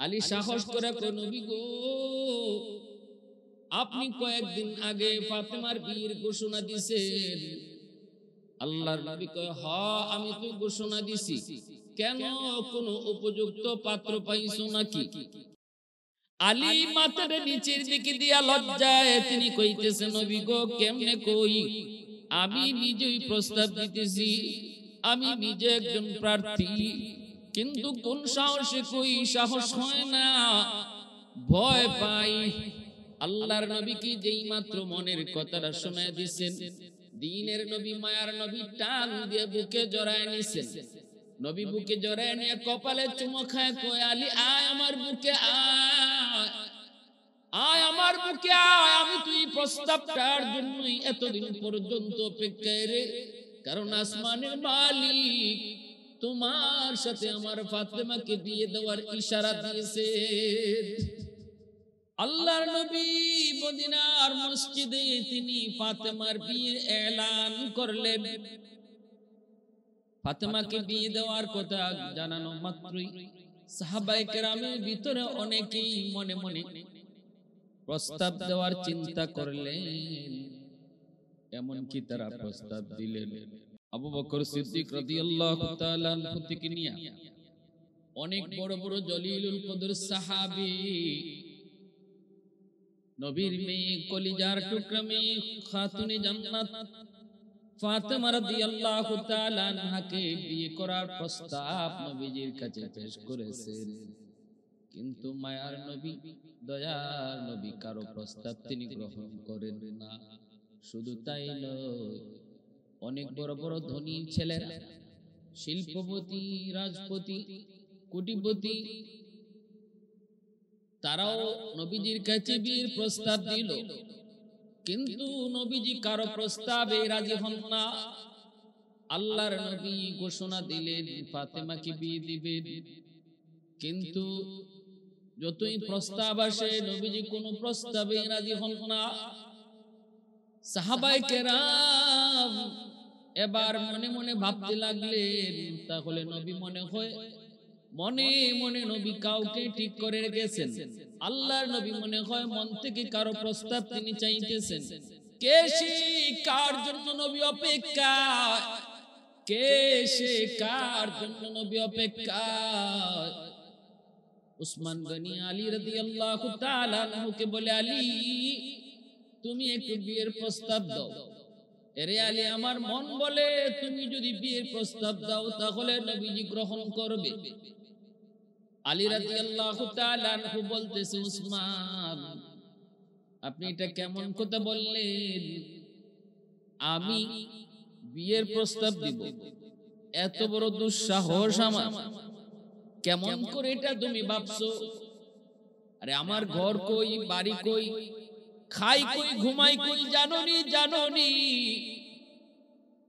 আলী সাহস করে কয় নবী গো, আপনি কয়েকদিন আগে ফাতেমার বিয়ের ঘোষণা দিয়েছেন। আল্লাহর নবী কয় হ্যাঁ আমি তো ঘোষণা দিছি, কেন কোনো উপযুক্ত পাত্র পাইছো নাকি? আলী মাথার নিচের দিকে দিয়া লজ্জায় তিনি কইতেছে নবী গো কেমনে কই, আমি নিজেই প্রস্তাব দিতেছি, আমি নিজে একজন প্রার্থী, কিন্তু কোন সাহসে কই সাহস হয় না, ভয় পাই। আল্লাহর নবী কি যেই মাত্র মনের কথাটা শোনায় দিছেন, দ্বীনের নবী মায়ার নবী টান দিয়ে বুকে জড়ায় নিছেন। নবী বুকে জড়ায় নিয়ে কপালে চুমো খায়, কয় আলী আয় আমার বুকে আয়, আয় আমার বুকে আয়, আমি তুই প্রস্তাবটার জন্যই এতদিন পর্যন্ত অপেক্ষায় রে, কারণ আসমানের মালিক তোমার সাথে আমার ফাতেমাকে বিয়ে দেওয়ার ইশারা দিয়েছে। আল্লাহর নবী মদিনার মসজিদে তিনি ফাতেমার বিয়ে এলান করলেন। ফাতেমাকে বিয়ে দেওয়ার কথা জানানো মাত্রই সাহাবায়ে কেরামের ভিতরে অনেকেই মনে মনে প্রস্তাব দেওয়ার চিন্তা করলেন। এমনকি তারা প্রস্তাব দিলেন আবু বকর সিদ্দিক রাদিয়াল্লাহু তাআলা আনহু থেকে নিয়ে অনেক বড় বড় জলিলুল কদর সাহাবী, নবীর মেয়ে কলিজার টুকরা মেয়ে খাতুনে জান্নাত ফাতেমা রাদিয়াল্লাহু তাআলা আনহাকে বিয়ে করার প্রস্তাব নবীজির কাছে পেশ করেছেন। কিন্তু মায়ার নবী, দয়ার নবী কারো প্রস্তাব তিনি গ্রহণ করেন না। শুধু তাই নয়, অনেক বড় বড় ধনী ছেলেরা, শিল্পপতি, রাজপতি, কোটিপতি, তারাও নবীজির কাছে বিয়ের প্রস্তাব দিল, কিন্তু নবীজি কারো প্রস্তাবে রাজি হন না। আল্লাহর নবী ঘোষণা দিলেন ফাতেমাকে বিয়ে দিবেন, কিন্তু যতই প্রস্তাব আসে নবীজি কোনো প্রস্তাবে রাজি হন না। সাহাবায়ে কেরাম এবার মনে মনে ভাবতে লাগলেন, তাহলে নবী মনে মনে নবী কাউকে ঠিক করে রেখেছেন। আল্লাহর নবী মনে হয় মন থেকে কারো প্রস্তাব তিনি চাইতেছেন। কে সে কার জন্য নবী অপেক্ষা, কে সে কার জন্য নবী অপেক্ষা? উসমান গনি আলী রাদিয়াল্লাহু তাআলা আনহুকে বলে, আলী তুমি একটু বিয়ের প্রস্তাব দাও। এরে আলী আমার মন বলে তুমি যদি বিয়ের প্রস্তাব দাও তাহলে নবীজি গ্রহণ করবে। আলী রাদিয়াল্লাহু তাআলা আনহু বলতেছে, উসমান আপনি এটা কেমন কথা বললেন? আমি বিয়ের প্রস্তাব দিব, এত বড় দুঃসাহস আমার? কেমন করে এটা তুমি ভাবছো? আরে আমার ঘর কই, বাড়ি কই, খাই কই, ঘুমাই কই জানোনি?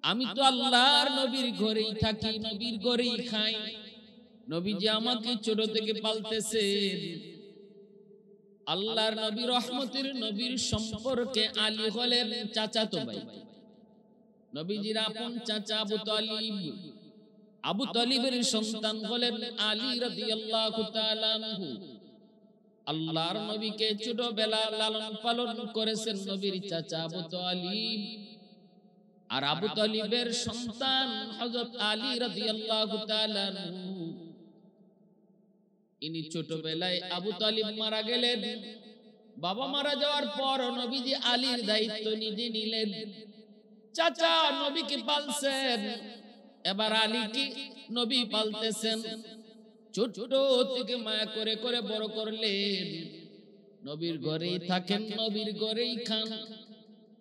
আমি তো আল্লাহর নবীর ঘরেই থাকি, নবীর ঘরেই খাই। নবীজি আমাকে ছোট থেকে পালতেছেন। আল্লাহর নবী রহমতের নবীর সম্পর্কে আলী হলেন চাচাতো ভাই। নবীজির আপন চাচা আবু তালিব, আবু তালিবের সন্তান হলেন আলী রাদিয়াল্লাহু তাআলা আনহু। আল্লাহর নবীকে ছোটবেলা লালন পালন করেছেন নবীর চাচা আবু তালিব, আর আবু তালিবের সন্তান হযরত আলী রাদিয়াল্লাহু তাআলা আনহু। ইনি ছোটবেলায় আবু তালিব মারা গেলেন। বাবা মারা যাওয়ার পর নবীজি আলীর দায়িত্ব নিজে নিলেন। চাচা নবীকে পালছেন, এবার আলীকে নবী পালতেছেন। ছোট থেকে মায়া করে করে বড় করলেন। নবীর ঘরেই থাকেন, নবীর ঘরেই খান।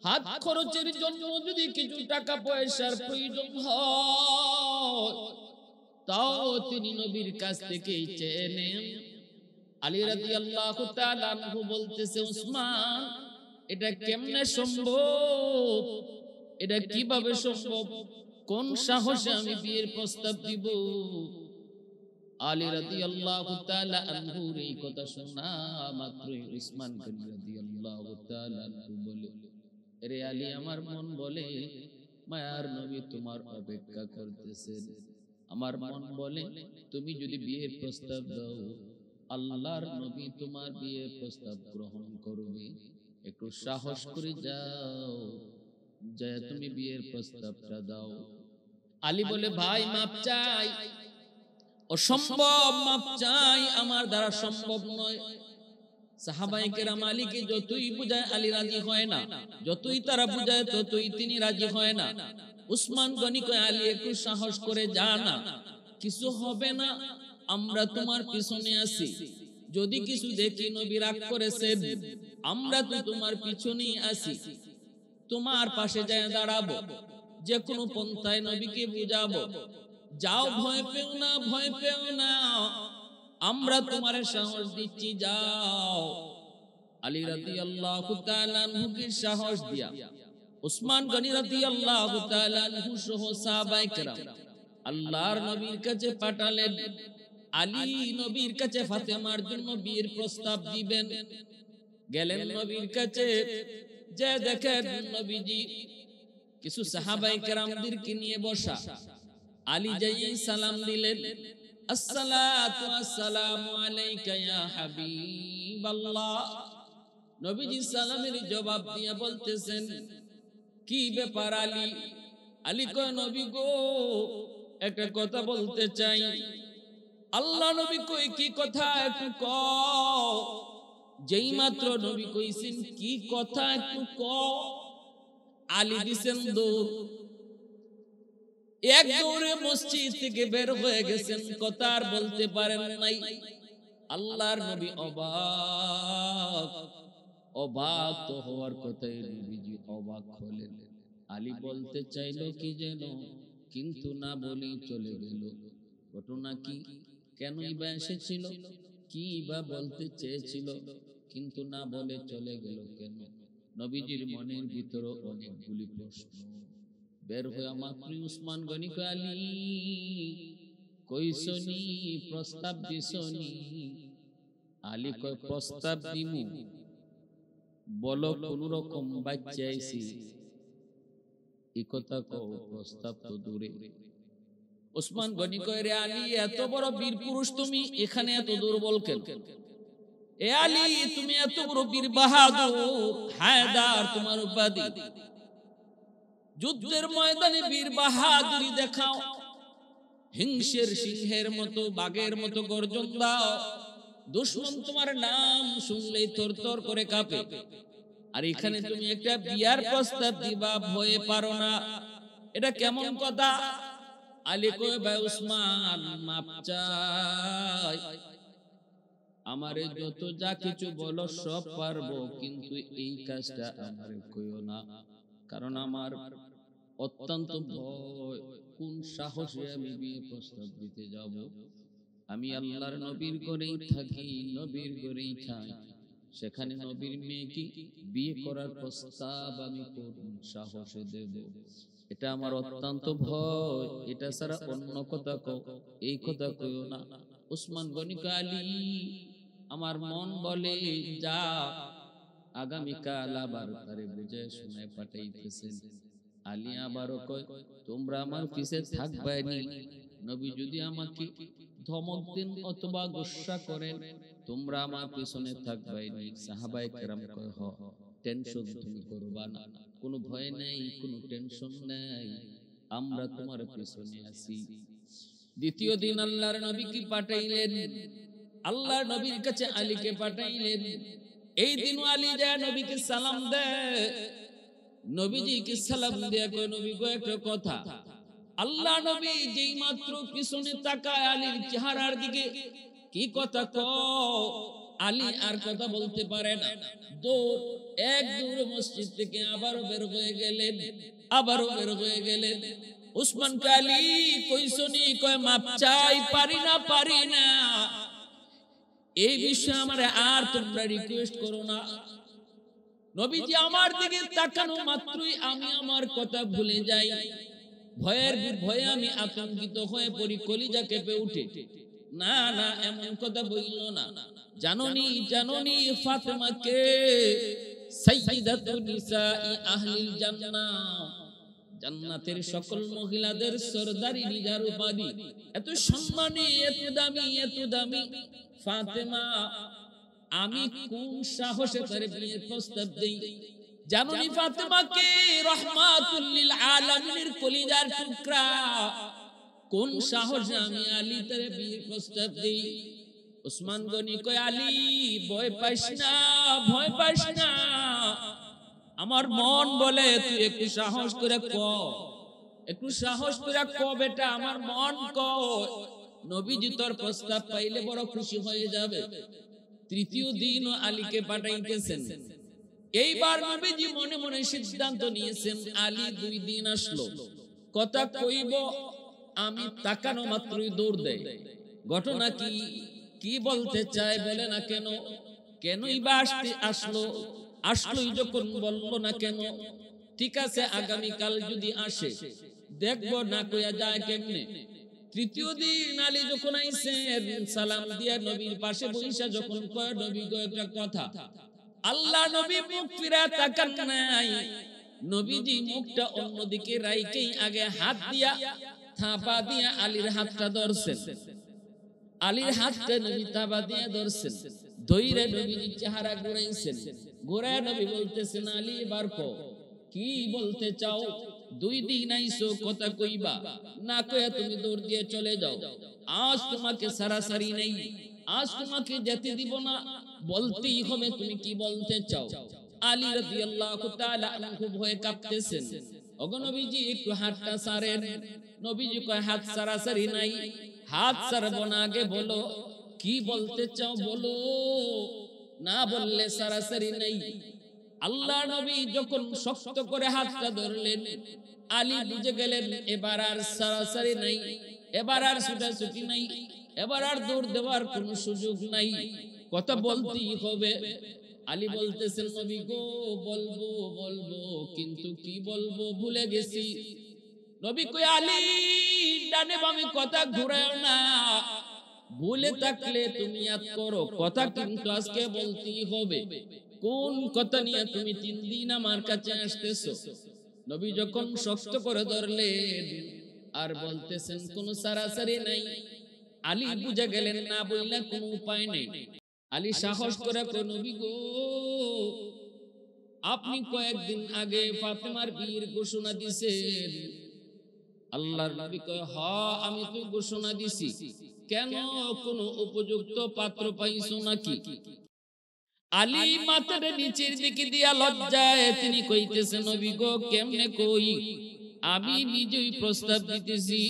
হাত খরচের জন্য যদি কিছু টাকা পয়সার প্রয়োজন হয় তাও তিনি নবীর কাছ থেকেই চেয়ে নেন। আলী রাদিয়াল্লাহু তাআলা আনহু বলতেছে, উসমান এটা কেমনে সম্ভব? এটা কিভাবে সম্ভব? কোন সাহসে আমি বিয়ের প্রস্তাব দিব? আলী রাদিয়াল্লাহু তাআলা আনহুর এই কথা শোনা মাত্রই উসমান গনি রাদিয়াল্লাহু তাআলা আনহু বলে, রে আলী আমার মন বলে মায়ার নবী তোমার অপেক্ষা করতেছেন। আমার মন বলে তুমি যদি বিয়ের প্রস্তাব দাও আল্লাহর নবী তোমার বিয়ের প্রস্তাব গ্রহণ করবে, একটু সাহস করে যাও, যায় তুমি বিয়ের প্রস্তাবটা দাও। আলী বলে, ভাই মাপ চাই, অসম্ভব, মাপ চাই, আমার দ্বারা সম্ভব নয়। সাহাবায়ে কেরাম আলীকে যতই বুঝায় আলী রাজি হয় না, যতই তারা বুঝায় ততই তিনি রাজি হয় না। উসমান গনি কয়, আলী একটু সাহস করে যা না, কিছু হবে না, আমরা তোমার পিছনে আছি, যদি কিছু দেখি নবী রাগ করেছেন, আমরা তো তোমার পিছনেই আছি, তোমার পাশে যায় দাঁড়াবো, যে কোনো পন্থায় নবীকে বুঝাবো, যাও, ভয় পেও না, ভয় পেও না, আমরা তোমার সাহস দিচ্ছি, যাও। আলী রাদিয়াল্লাহু তাআলা আনহুকে সাহস দিয়া উসমান গনি রাদিয়াল্লাহু তাআলা আনহু সহ সাহাবায়ে কেরাম আল্লাহর নবীর কাছে পাঠালেন। আলী নবীর কাছে ফাতেমার জন্য বিয়ের প্রস্তাব দিবেন। গেলেন নবীর কাছে, যে দেখেন নবীজি কিছু সাহাবায়ে কেরামদেরকে নিয়ে বসা। আলী যাই সালাম দিলেন, আসসালাতু আসসালামু আলাইকা ইয়া হাবিবাল্লাহ। নবীজি সালামের জবাব দিয়ে বলতেছেন, কি ব্যাপার আলী? আলী কয়, নবী গো, একটা কথা বলতে চাই। আল্লাহ নবী কই, কি কথা, একটু কও। যেই মাত্র নবী কইছেন কি কথা, একটু কও, আলী দিছেন দৌড়, এক দৌড়ে মসজিদ থেকে বের হয়ে গেছেন, কথা আর বলতে পারেন নাই। আল্লাহর নবী অবাক, অবাক তো হওয়ার কথাই, নবীজি অবাক হলেন। আলী বলতে চাইলো কি যেন, কিন্তু না বলেই চলে গেল। ঘটনা কি, কেনই বা এসেছিল, কি বা বলতে চেয়েছিল, কিন্তু না বলে চলে গেল কেন? নবীজির মনের ভিতরে অনেকগুলি প্রশ্ন। বের হয়ে মাত্রই উসমান গনি কয়, আলী কইসনি, প্রস্তাব দিসনি? আলী কয়, প্রস্তাব দিমু, বলো কোন রকম বাচ্চা আইছি, এই কথা কও, প্রস্তাব তো দূরে। উসমান গনি কয়, রে আলী, এত বড় বীর পুরুষ তুমি, এখানে এত দুর্বল কেন? এ আলী, তুমি এত বড় বীর বাহাদুর, হায়দার তোমার উপাধি, যুদ্ধের ময়দানে বীর বাহাদুরি দেখাও, হিংসের সিংহের মতো, বাঘের মতো গর্জন দাও, দুশমন তোমার নাম শুনলেই থরথর করে কাঁপে, আর এখানে তুমি একটা বিয়ার প্রস্তাব দিবা, ভয়ে পারো না, এটা কেমন কথা? আলী কয়, ভাই উসমান, মাপ চাই, আমারে যত যা কিছু বলো সব পারবো, কিন্তু এই কাজটা আমারে কইও না, কারণ আমার অত্যন্ত ভয়, কোন সাহসে আমি বিয়ে প্রস্তাব দিতে যাব? আমি আল্লাহর নবীর ঘরেই থাকি, নবীর ঘরেই খাই, সেখানে নবীর মেয়েকে বিয়ে করার প্রস্তাব আমি কোন সাহসে দেব? এটা আমার অত্যন্ত ভয়, এটা ছাড়া অন্য কথা কও, এই কথা কইও না। উসমান গনি কয়, আলী, আমার মন বলে যা, আগামীকাল আবার তারে বুঝে শোনায় পাঠাইতেছেন। আলী আবারও কয়, তোমরা আমার পিছে থাকবানি, নবী যদি আমাকে ধমক দেন অথবা গুসা করেন, তোমরা আমার পিছনে থাকবানি। সাহাবায়ে কেরাম কয়, হ, টেনশন তুমি করবা না, কোনো ভয় নেই, কোনো টেনশন নেই, আমরা তোমার পিছনে আছি। দ্বিতীয় দিন আল্লাহর নবীকে পাঠাইলেন, আল্লাহর নবীর কাছে আলীকে পাঠাইলেন। এই দিন আলী যায় নবীকে সালাম দেয়, নবীজিকে সালাম দেয়া কয়, নবী গো, একটা কথা। আল্লাহ নবী যেই মাত্র পিছনে তাকায় আলীর চেহারার দিকে, কি কথা কও? আলী আর কথা বলতে পারে না, এক দৌড়ে মসজিদ থেকে আবারও বের হয়ে গেলেন, আবারও বের হয়ে গেলেন। উসমান কে, আলী কইসনি? কয়, মাপ চাই, পারি না, পারি না, এই বিষয়ে আমারে আর তোমরা রিকোয়েস্ট করো না। নবীজি আমার দিকে তাকানো মাত্রই আমি আমার কথা ভুলে যাই, ভয়ে আমি আতঙ্কিত হয়ে পড়ি, কলিজা কেঁপে উঠে। না না, এমন কথা বইল না, জাননি জাননি ফাতেমাকে সাইয়্যিদাতুন নিসাই আহলিল জান্নাহ, জান্নাতের সকল মহিলাদের সরদারি নিজার উপাধি, এত সম্মানী, এত দামি ফাতেমা, আমি কোন সাহসে তার বিয়ের প্রস্তাব দেই? জানুনি ফাতেমাকে রহমাতুল লিল আলামিনের কলিজার টুকরা, কোন সাহসে আমি আলী তার বিয়ের প্রস্তাব দেই? ওসমান গনি কয়, আলী ভয় পাইস না, আমার মন বলে তুই একটু সাহস করে ক বেটা, আমার মন ক, নবীজি তোর প্রস্তাব পাইলে বড় খুশি হয়ে যাবে। তৃতীয় দিন আলীকে পাঠাইতেছেন। এইবার নবীজি মনে মনে সিদ্ধান্ত নিয়েছেন, আলী 2 দিন আসলো, কথা কইব, আমি তাকানো মাত্রই দৌড় দেয়। ঘটনা কি বলতে চায় বলে না কেন, কেনই বা আসলোই যখন বলবো না কেন? ঠিক আছে, আগামীকাল যদি আসে দেখবো, না কইয়া যায় কেমনে? তৃতীয় দিন আলী যখন আইছেন, সালাম দিয়া নবীর পাশে বইসা যখন কয়, নবী গো একটা কথা, আল্লাহ নবী মুখ ফিরা তাকান নাই। নবীজি মুখটা অন্যদিকে রাইকেই আগে হাত দিয়া থাপা দিয়া আলীর হাতটা ধরছেন। আলীর হাতটা নবী থাপা দিয়া ধরছেন, ধইরে নবীজি চেহারা ঘুরাইছেন। ঘুরায় নবী বলতেছেন, আলী এবার কি বলতে চাও? 2 দিন আইছো, কথা কইবা, না কইয়া তুমি দৌড় দিয়ে চলে যাও। আজ তোমাকে সারাসারি নেই, আজ তোমাকে যেতে দিব না, বলতেই হবে তুমি কি বলতে চাও। আলী রাদিয়াল্লাহু তাআলা আনহু ভয়ে কাঁপতেছেন। ওগো নবীজি একটু হাতটা ছাড়েন। নবীজি কয়, হাত সারাসারি নাই, হাত ছাড়বো না, আগে বলো কি বলতে চাও, বলো, না বললে সারাসারি নাই। আল্লাহ নবী যখন শক্ত করে হাতটা ধরলেন, আলী বুঝে গেলেন এবার আর সারাসারি নাই, এবার আর ছুটাছুটি নাই, এবার আর দৌড় দেওয়ার কোন সুযোগ নাই, কথা বলতেই হবে। আলী বলতেছেন, নবী গো বলবো, কিন্তু কি বলবো ভুলে গেছি। নবী কই, আলী ডানে বামে কথা ঘুরাও না, ভুলে থাকলে তুমি ইয়াদ করো, কথা কিন্তু আজকে বলতেই হবে। কোন কথা নিয়ে তুমি 3 দিন আমার কাছে আসতেছো? নবী যখন শক্ত করে ধরলেন আর বলতেছেন কোন সারাসারি নাই, আলী বুঝে গেলেন না বললে কোনো উপায় নেই। আলী সাহস করে কয়, নবী গো, আপনি কয়েকদিন আগে ফাতেমার বিয়ের ঘোষণা দিয়েছেন। আল্লাহর নবী কয়, হ্যাঁ আমি তো ঘোষণা দিছি, কেন কোন উপযুক্ত পাত্র পাইছো নাকি? আলী মাথার নিচের দিকে দিয়া লজ্জায় তিনি কইতেছেন, নবী গো কেমনে কই, আমি নিজেই প্রস্তাব দিতেছি,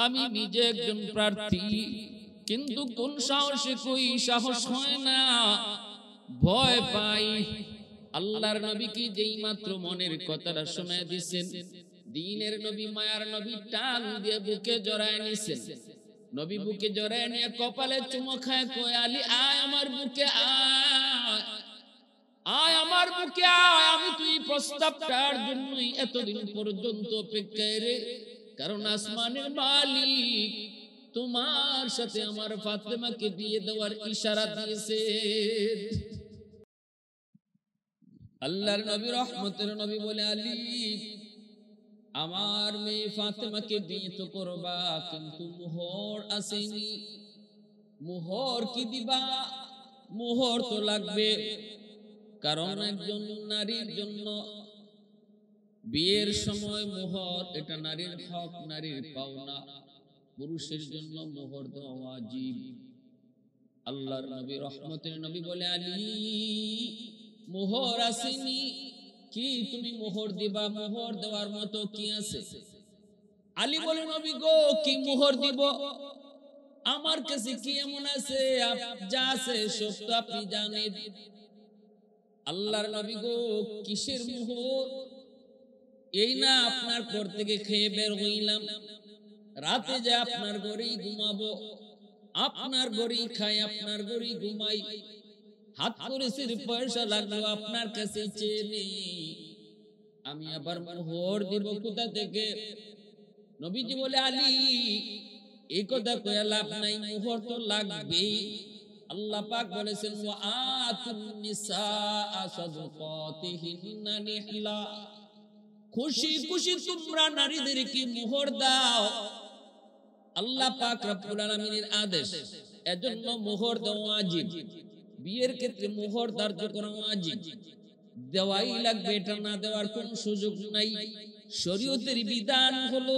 আমি নিজে একজন প্রার্থী, কিন্তু কোন সাহসে কই, সাহস হয় না, ভয় পাই। আল্লাহর নবী কি যেই মাত্র মনের কথাটা শোনায় দিছেন, দ্বীনের নবী, মায়ার নবী টান দিয়ে বুকে জড়ায় নিছেন। নবী বুকে জড়ায় নিয়ে কপালে চুমো খায়, কয়, আলী আয় আমার বুকে, আয় আমার বুকে আয়, আমি তুই প্রস্তাবটার জন্যই এতদিন পর্যন্ত অপেক্ষায় রে, কারণ আসমানের মালিক তোমার সাথে আমার ফাতেমাকে বিয়ে দেওয়ার ইশারা দিয়েছে। আল্লাহর নবী রহমতের নবী বলে, আলী আমার মেয়ে ফাতেমাকে বিয়ে তো করবা, কিন্তু মোহর আসেনি, মোহর কি দিবা? মোহর তো লাগবে, কারণ একজন নারীর জন্য বিয়ের সময় মোহর, এটা নারীর হক, নারীর পাওনা, পুরুষের জন্য মোহর দেওয়া ওয়াজিব। আল্লাহর নবী রহমতের নবী বলে, আলী মোহর আসেনি, কি তুমি মোহর দিবা? মোহর দেওয়ার মতো কি আছে? আলী বলে, নবী গো কি মোহর দিব? আমার কাছে কি এমন আছে, যা আছে সব তো আপনি জানেন। আল্লাহর নবী গো কিসের মোহর? এই না আপনার ঘর থেকে খেয়ে বের হইলাম, রাতে যে আপনার ঘরেই ঘুমাবো, আপনার ঘরেই খাই, আপনার ঘরেই ঘুমাই, হাত করে পয়সা লাগলো আপনার কাছে চেয়ে নেই, আমি আবার মোহর দিব কোথা থেকে? নবীজি বলে, আলী এই কথা কয়ে লাভ নাই, মোহর তো লাগবেই। আল্লাহ পাক বলেছেন, ওয়া আতুন নিসা সাদকাতিহিন্না নিহলা, খুশি খুশি তোমরা নারীদেরকে মোহর দাও। আল্লাহ পাক রব্বুল আলামিনের আদেশ, এজন্য মোহর দেওয়া ওয়াজিব। বিয়ের ক্ষেত্রে মোহর ধার্য করা ওয়াজিব, দেওয়াই লাগবে, এটা না দেওয়ার কোন সুযোগ নাই। শরীয়তের বিধান হলো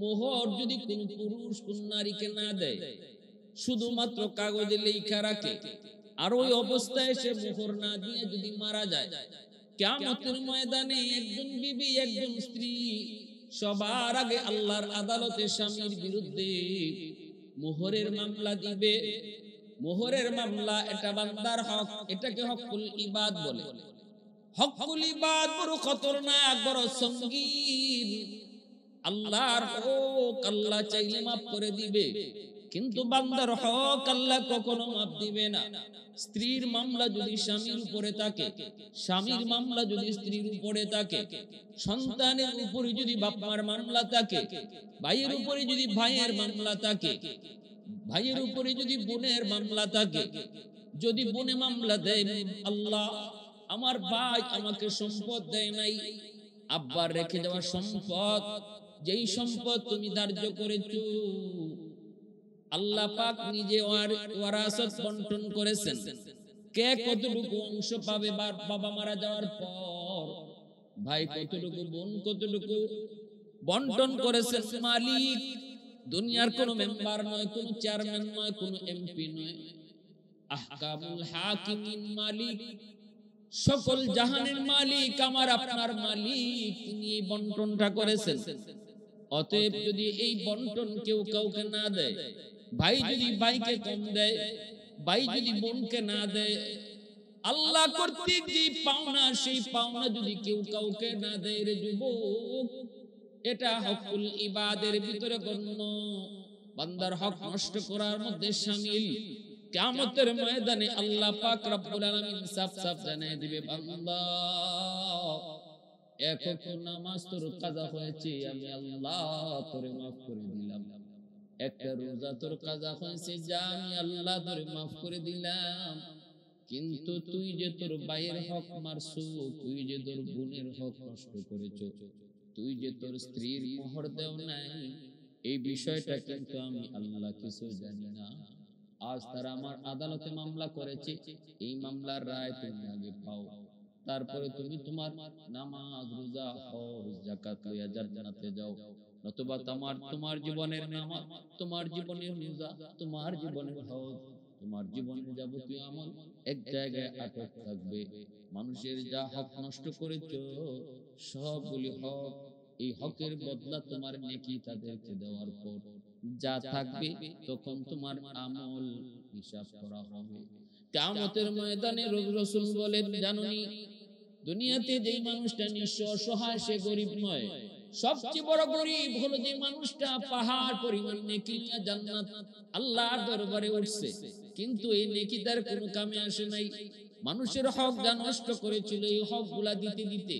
মোহর যদি কোন পুরুষ কোন নারীকে না দেয়, শুধুমাত্র কাগজে লেখা রাখে, আর ওই অবস্থায় সে মোহর না দিয়ে যদি মারা যায়, কিয়ামতের ময়দানে একজন বিবি একজন স্ত্রী সবার আগে আল্লাহর আদালতে স্বামীর বিরুদ্ধে মোহরের মামলা দিবে। মোহরের মামলা এটা বান্দার হক, এটাকে হকুল ইবাদ বলে। হকুল ইবাদ বড় খতরনাক, বড় সঙ্গীন। আল্লাহর হক আল্লাহ চাইলে মাফ করে দিবে, কিন্তু বান্দার হক আল্লাহ কখনো মাফ দিবে না। স্ত্রীর মামলা যদি স্বামীর উপরে থাকে, স্বামীর মামলা যদি স্ত্রীর উপরে থাকে, সন্তানের উপরে যদি বাপমার মামলা থাকে, ভাইয়ের উপরে যদি ভাইয়ের মামলা থাকে, ভাইয়ের উপরে যদি বোনের মামলা থাকে, যদি বোনে মামলা দেয়, আল্লাহ আমার ভাই আমাকে সম্পদ দেয় নাই, আব্বার রেখে যাওয়া সম্পদ, যেই সম্পদ তুমি ধার্য করেছো, আল্লাহ পাক নিজে ওয়ারাসত বন্টন করেছেন। কে কতটুকু অংশ পাবে বাবা মারা যাওয়ার পর, ভাই কতটুকু, বোন কতটুকু বন্টন করেছেন মালিক। দুনিয়ার কোন মেম্বার নয়, কোন চেয়ারম্যান নয়, কোন এমপি নয়, আহকামুল হাকিমিন মালিক, সকল জাহানের মালিক আমার আপনার মালিক, তিনি এই বন্টনটা করেছেন। অতএব যদি এই বন্টন কেউ কাউকে না দেয়, ভাই যদি ভাইকে কম দেয়, ভাই যদি বোনকে না দেয়, আল্লাহ কর্তৃক যে পাওনা, সেই পাওনা যদি কেউ কাউকে না দেয় রে যুবক, এটা হকুল ইবাদের ভিতরে গণ্য, বান্দার হক নষ্ট করার মধ্যে শামিল। কিয়ামতের ময়দানে আল্লাহ পাক রব্বুল আলামিন সাফ সাফ জানিয়ে দিবে, বান্দা একক নামাজ তোর কাজা হয়েছে, আমি আল্লাহ তোরে মাফ করে দিলাম। একটা রোজা তোর কাজা হয়েছে, যা আমি আল্লাহ তোরে মাফ করে দিলাম। কিন্তু তুই যে তোর ভাইয়ের হক মারছো, তুই যে তোর বোনের হক নষ্ট করেছো, তুই যে তোর স্ত্রীর মোহর দেও নাই, এই বিষয়টা কিন্তু আমি আল্লাহ কিছু জানি না। আজ তারা আমার আদালতে মামলা করেছে, এই মামলার রায় তুমি আগে পাও, তারপরে তুমি তোমার নামাজ রোজা হজ যাকাত লইয়া জান্নাতে যাও। নতুবা তোমার জীবনের নামাজ, তোমার জীবনের রোজা, তোমার জীবনের হজ, তোমার জীবনের যাবতীয় আমল এক জায়গায় আটক থাকবে। মানুষের যা হক নষ্ট করেছো সবগুলি হক, এই হকের বদলা তোমার নেকি তাদেরকে দেওয়ার পর যা থাকবে, তখন তোমার আমল হিসাব করা হবে। কিয়ামতের ময়দানে রাসূল বলেন, জানোনি দুনিয়াতে যেই মানুষটা নিঃস্ব অসহায়, সে গরিব নয়, সবচেয়ে বড় গরিব হলো যে মানুষটা পাহাড় পরিমাণ নেকি নিয়ে জান্নাত আল্লাহর দরবারে উঠছে, কিন্তু এই নেকি তার কোনো কামে আসে নাই। মানুষের হক যা নষ্ট করেছিল, এই হকগুলা দিতে দিতে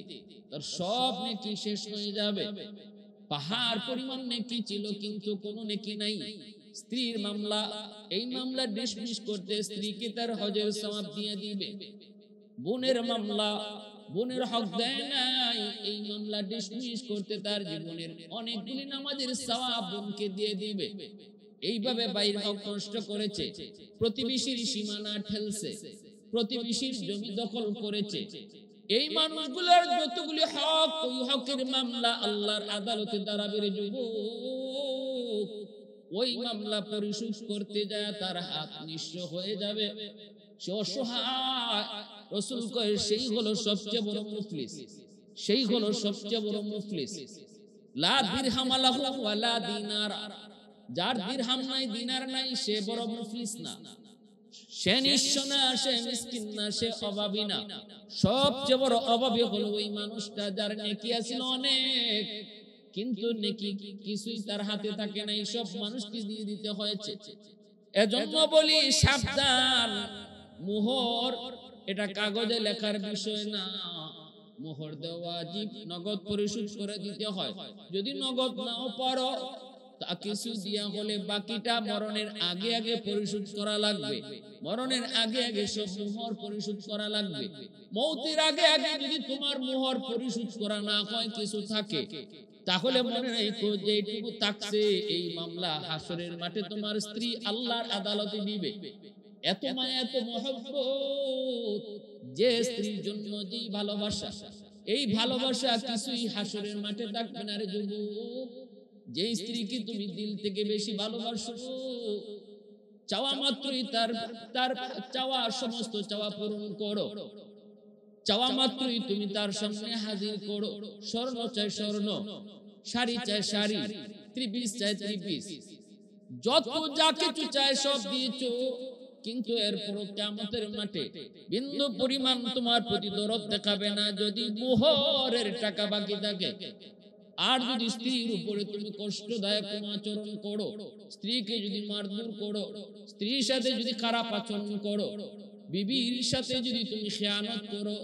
তার সব নেকি শেষ হয়ে যাবে। পাহাড় পরিমাণ নেকি ছিল, কিন্তু কোনো নেকি নাই। স্ত্রীর মামলা, এই মামলা ডিসমিস করতে স্ত্রীকে তার হজের সওয়াব দিয়ে দিবে। বোনের মামলা, বোনের হক দেয় নাই, এই মামলা ডিসমিস করতে তার জীবনের অনেকগুলি নামাজের সওয়াব বোনকে দিয়ে দিবে। এইভাবে ভাইয়ের হক নষ্ট করেছে, প্রতিবেশীর সীমানা ঠেলছে, প্রতিবেশীর জমি দখল করেছে, এই মানুষগুলোর যতগুলি হক, ওই হকের মামলা আল্লাহর আদালতে দাঁড়াবে রে যুবক। ওই মামলা পরিশোধ করতে যায় তার হাত নিঃস্ব হয়ে যাবে, সে অসহায়। রাসূল কয়, সেই হলো সবচেয়ে বড় মুফলিস, সেই হলো সবচেয়ে বড় মুফলিস। লা দিরহাম লাহু ওয়া লা দিনার, যার দিরহাম নাই দিনার নাই, সে বড় মুফলিস না, সে নিঃস্ব না, সে মিসকিন না, সে অভাবী না। সবচেয়ে বড় অভাবী হলো ওই মানুষটা যার নেকি আছে অনেক, কিন্তু নেকি কিছুই তার হাতে থাকে নাই, সব মানুষকে দিয়ে দিতে হয়েছে। এজন্য বলি সাবধান, মোহর এটা কাগজে লেখার বিষয় না, মোহর দেওয়া ওয়াজিব, নগদ পরিশোধ করে দিতে হয়। যদি নগদ নাও পারো, তা কিছু দিয়া হলে বাকিটা মরণের আগে আগে পরিশোধ করা লাগবে। মরণের আগে আগে সব মোহর পরিশোধ করা লাগবে। মৌতের আগে আগে যদি তোমার মোহর পরিশোধ করা না হয়, কিছু থাকে, তাহলে মনে রাখো যে এইটুকু থাকছে, এই মামলা হাসরের মাঠে তোমার স্ত্রী আল্লাহর আদালতে দিবে। এত মায়া, এত মহব্বত, যে স্ত্রীর জন্য যেই ভালোবাসা, এই ভালোবাসা কিছুই হাসরের মাঠে থাকবে না রে যুবক। যে স্ত্রীকে তুমি দিল থেকে বেশি ভালোবাসো, চাওয়া মাত্রই তার চাওয়া সমস্ত চাওয়া পূরণ করো, চাওয়া মাত্রই তুমি তার সামনে হাজির করো। স্বর্ণ চাই স্বর্ণ, শাড়ি চাই শাড়ি, ত্রিপিস চাই ত্রিপিস, যত যা কিছু চাই সব দিয়েছো, কিন্তু এরপরও কিয়ামতের মাঠে বিন্দু পরিমাণ তোমার প্রতি দরদ দেখাবে না যদি মোহরের টাকা বাকি থাকে। আর যদি স্ত্রীর উপরে তুমি কষ্টদায়ক কোনো আচরণ করো, স্ত্রীকে যদি মারধর করো, স্ত্রীর সাথে যদি খারাপ আচরণ করো, বিবির সাথে যদি তুমি খেয়ানত করো,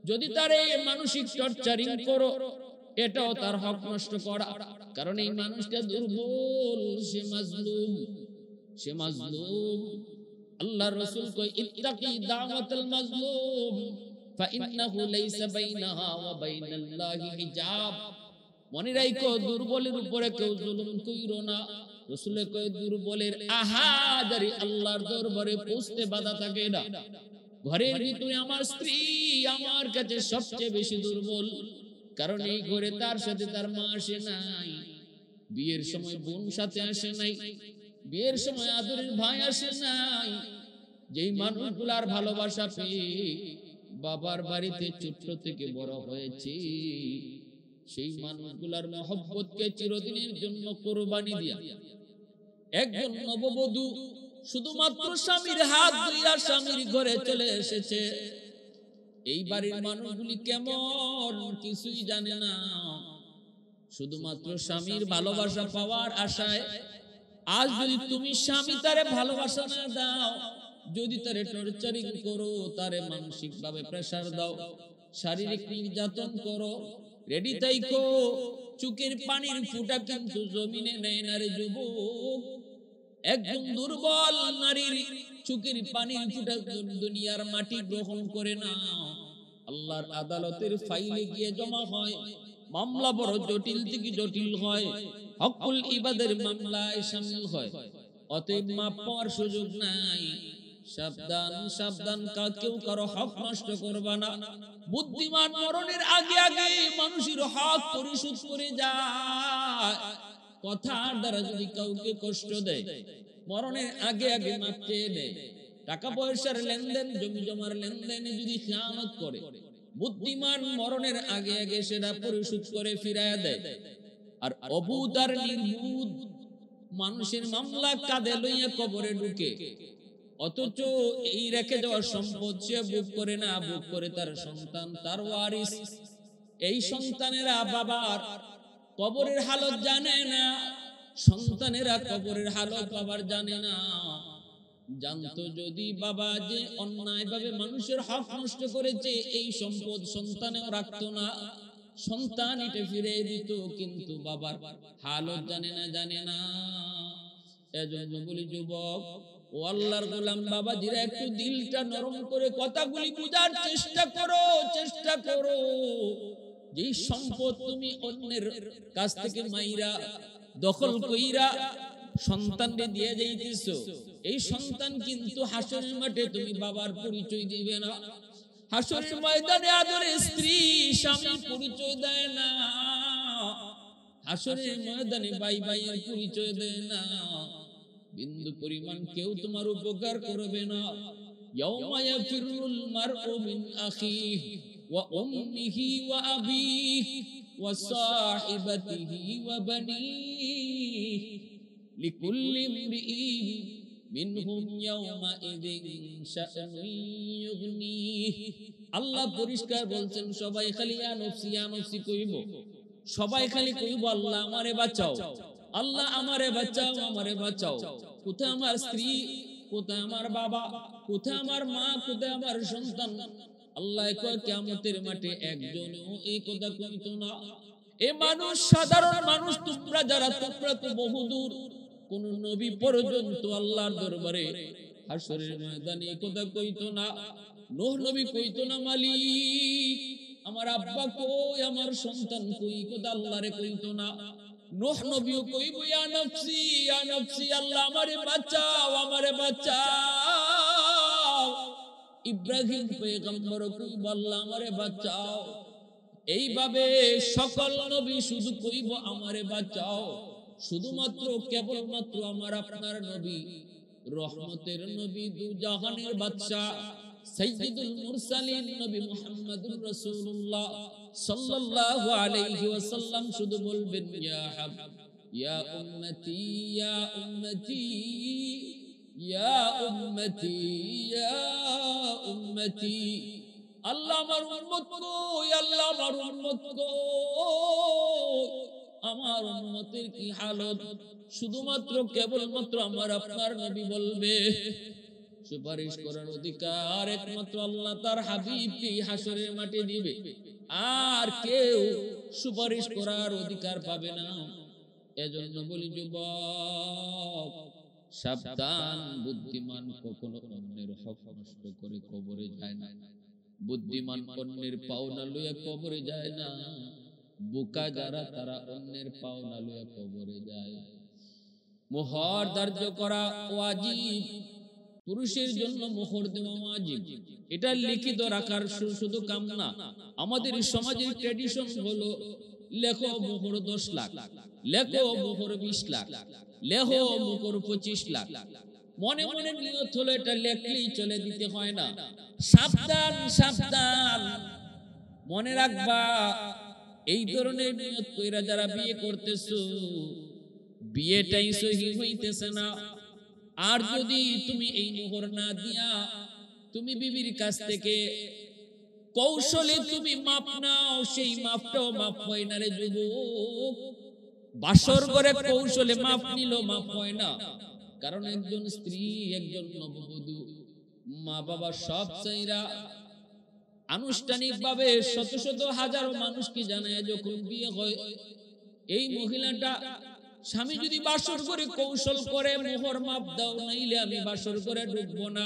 যদি তার এই মানসিক টর্চারিং করো, এটাও তার হক নষ্ট করা। কারণ এই মানুষটা দুর্বল, সে মাজলুম, সে মাজলুম। আল্লাহ রাসূল কয় ইত্তাকি দাওয়াতাল মাজলুম ফাইন্নাহু লাইসা বাইনাহা ওয়া বাইনাল্লাহি হিজাব। মনে রাখো, দুর্বলের উপরে কেউ জুলুম কইরো না। রাসূল কয় দুর্বলের আহাজারি আল্লাহর দরবারে পৌঁছতে বাধা থাকে না। ঘরের ভিতরে আমার স্ত্রী আমার কাছে সবচেয়ে বেশি দুর্বল, কারণ এই ঘরে তার সাথে তার মা আসে নাই, বিয়ের সময় বোন সাথে আসে নাই, বিয়ের সময় আদরের ভাই আসে নাই। যেই মানুষগুলার ভালোবাসা পেয়ে বাবার বাড়িতে ছোট্ট থেকে বড় হয়েছে, সেই মানুষগুলার মহব্বতকে চিরদিনের জন্য কোরবানি দিয়া একজন নববধূ শুধুমাত্র স্বামীর হাত ধইরা স্বামীর ঘরে চলে এসেছে। এই বাড়ির মানুষগুলি কেমন কিছুই জানে না, শুধুমাত্র স্বামীর ভালোবাসা পাওয়ার আশায়। আজ যদি তুমি স্বামী তারে ভালোবাসা না দাও, যদি তারে টর্চারিং করো, তারে মানসিক ভাবে প্রেসার দাও, শারীরিক নির্যাতন করো, রেডি থাইকো, চোখের পানির ফুটা কিন্তু জমিনে নেয় না রে যুবক। একজন দুর্বল নারীর চোখের পানির ফুটা দুনিয়ার মাটি গ্রহণ করে না, আল্লাহর আদালতের ফাইলে গিয়ে জমা হয়। মামলা বড় জটিল থেকে জটিল হয়, হকুল ইবাদের মামলায় শামিল হয়। অতএব মাপ পাওয়ার সুযোগ নাই। সাবধান সাবধান, কেউ কারো হক নষ্ট করবা না। বুদ্ধিমান মরণের আগে আগে মানুষের হক পরিশোধ করে যায়। কথার দ্বারা যদি কাউকে কষ্ট দেয়, মরণের আগে আগে মাপ চেয়ে নেয়। টাকা পয়সার লেনদেন, জমি জমার লেনদেনে যদি খেয়ানত করে, বুদ্ধিমান মরণের আগে আগে সেটা পরিশোধ করে ফিরাইয়া দেয়। আর অবুধ আর নির্বুধ মানুষের মামলা কাঁধে লইয়া কবরে ঢুকে, অথচ এই রেখে যাওয়ার সম্পদ সে ভোগ করে না, ভোগ করে তার সন্তান, তার ওয়ারিস। এই সন্তানেরা বাবার কবরের হালত জানে না, সন্তানেরা কবরের হালত বাবার জানে না। জানতো যদি বাবা যে অন্যায়ভাবে মানুষের হক নষ্ট করেছে, এই সম্পদ সন্তানেও রাখতো না, সন্তান এটা ফিরে দিত, কিন্তু বাবার হালত জানে না, জানে না। এজন্য বলি যুবক ও আল্লাহর গোলাম বাবাজিরা, একটু দিলটা নরম করে কথাগুলি বুঝার চেষ্টা করো, চেষ্টা করো। যে সম্পদ তুমি অন্যের কাছ থেকে মাইরা দখল কইরা সন্তানকে দিয়ে যাইতেছো, এই সন্তান কিন্তু হাসরের মাঠে তুমি বাবার পরিচয় দিবে না। হাসরের ময়দানে আদরের স্ত্রী স্বামী পরিচয় দেয় না, হাসরের ময়দানে ভাই ভাইয়ের পরিচয় দেয় না। বিন্দু পরিমাণ কেউ তোমার উপকার করবে না। ইয়াউমা ইয়াফিরুল মারউ মিন আখিহি ওয়া উম্মিহি ওয়া আবিহি ওয়া সাহিবাতিহি ওয়া বানিহি লিকুল্লি ইমরিইন মিনহুম ইয়াউমা ইযিন শাআনুন ইউগনিহি। আল্লাহ পরিষ্কার বলছেন, সবাই খালি ইয়া নফসি ইয়া নফসি কইব, সবাই খালি কইব আল্লাহ আমারে বাঁচাও, আল্লাহ আমারে বাঁচাও, আমারে বাঁচাও। কোথায় আমার স্ত্রী, কোথায় আমার বাবা, কোথায় আমার মা, কোথায় আমার সন্তান? আল্লাহ কয় কিয়ামতের মাঠে একজনও এই কথা কইতো না, এ মানুষ সাধারণ মানুষ, তোমরা যারা, তোমরা তো বহুদূর, কোন নবী পর্যন্ত আল্লাহর দরবারে হাসরের ময়দানে কথা কইতো না। নূহ নবী কইতো না মালিক আমার আব্বা কই, আমার সন্তান কই, কথা আল্লাহরে কইতো না। নূহ নবীও কইব ইয়া নফসি ইয়া নফসি, আল্লাহ আমারে বাঁচাও আমারে বাঁচাও। ইব্রাহিম পয়গম্বর কইব আল্লাহ আমারে বাঁচাও। এইভাবে সকল নবী শুধু কইব আমারে বাঁচাও। শুধুমাত্র কেবলমাত্র আমার আপনার নবী, রহমতের নবী, দু জাহানের বাদশা, সাইয়্যিদুল মুরসালিন নবী মুহাম্মদুর রাসূলুল্লাহ সাল্লাল্লাহু আলাইহি ওয়াসাল্লাম শুধু বলবেন ইয়া হাব ইয়া উম্মতি ইয়া উম্মতি ইয়া উম্মতি ইয়া উম্মতি। আল্লাহ আমার উম্মত কই, আল্লাহ আমার উম্মত কই, আমার উম্মতের কি হালত। শুধুমাত্র কেবলমাত্র আমার আপনার নবী বলবে। সুপারিশ করার অধিকার একমাত্র আল্লাহ তার হাবিবকে হাসরের মাঠে দিবে, আর কেউ সুপারিশ করার অধিকার পাবে না। এজন্য বলি যুবক সাবধান, বুদ্ধিমান কখনো অন্যের হক নষ্ট করে কবরে যায় না। বুদ্ধিমান অন্যের পাওনা লইয়া কবরে যায় না। বোকা যারা তারা অন্যের পাওনা লইয়া কবরে যায়। মোহর ধার্য করা ওয়াজিব, পুরুষের জন্য মোহর দেওয়া ওয়াজিব। এটা লিখিত রাখার শুধু কাম না, আমাদের সমাজের ট্র্যাডিশন হলো লেখো মোহর 10 লাখ, লেখো মোহর 20 লাখ, লেখো মোহর 25 লাখ। মনে মনে নিয়ত হলো এটা লেখলেই চলে, দিতে হয় না। সাবধান সাবধান, মনে রাখবা এই ধরনের নিয়ত কইরা যারা বিয়ে করতেছো, বিয়েটাই সহি হইতেছে না। আর যদি তুমি এই মোহর না দিয়া তুমি বিবির কাছ থেকে কৌশলে তুমি মাপ নাও, সেই মাপটাও মাপ হয় না রে যুবক। বাসর করে কৌশলে মাপ নিল মাপ হয় না। কারণ একজন স্ত্রী, একজন নববধূ, মা বাবা সব চাইরা আনুষ্ঠানিক ভাবে শত শত হাজারো মানুষকে জানায় যখন বিয়ে হয়, এই মহিলাটা স্বামী যদি বাসর করে কৌশল করে মোহর মাপ দাও নাইলে আমি বাসর করে ঢুকবো না,